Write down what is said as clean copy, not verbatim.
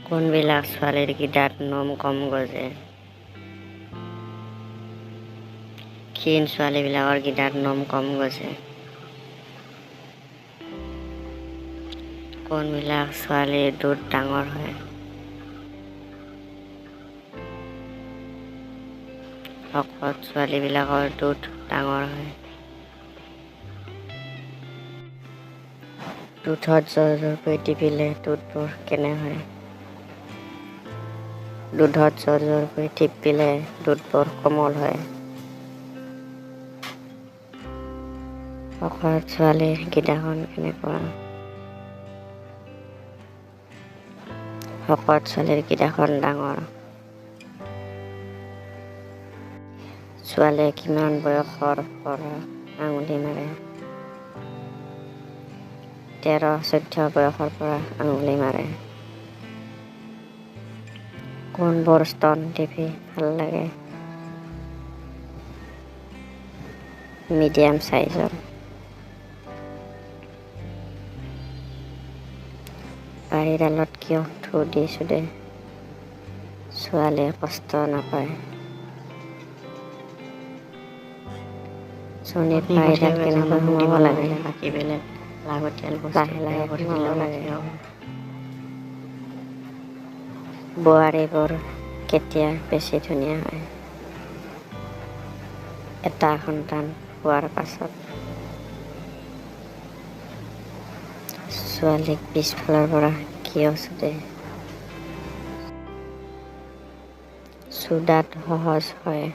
কোনবিলাক ছোৱালীৰ গিটাত নোম কম গজে? ক্ষীণ ছোৱালীবিলাকৰ গিটাত নোম কম গজে। কোনবিলাক ছোৱালীৰ দুধ ডাঙৰ হয়? শকত ছোৱালীবিলাকৰ দুধ ডাঙৰ হয়। দুধত জোৰ জোৰকৈ টিপিলে দুধবোৰ কেনে হয়? দুধত জোৰ জোৰকৈ টিপিলে দুধবোৰ কোমল হয়। শকত ছোৱালীৰ গিটাখন কেনেকুৱা? শকত ছোৱালীৰ গিটাখন ডাঙৰ। ছোৱালীয়ে কিমান বয়সৰ পৰা আঙুলি মাৰে? 13-14 বয়সৰ পৰা আঙুলি মাৰে। কোনবোৰ স্তন টিপি ভাল লাগে? মিডিয়াম চাইজৰ। বাৰীডালত কিয় থু দি সোধে? ছোৱালীয়ে কষ্ট নাপায়। চুনিত বাৰীডাল কেনেকৈ সোমাব লাগে? বাকী বেলেগ লাগতিয়াল বস্তু লাহে লাহে সোমাব লাগে। বোৱাৰীবোৰ কেতিয়া বেছি ধুনীয়া হয়? এটা সন্তান হোৱাৰ পাছত। ছোৱালীক পিছফালৰ পৰা কিয় সোধে? সোধাত সহজ হয়।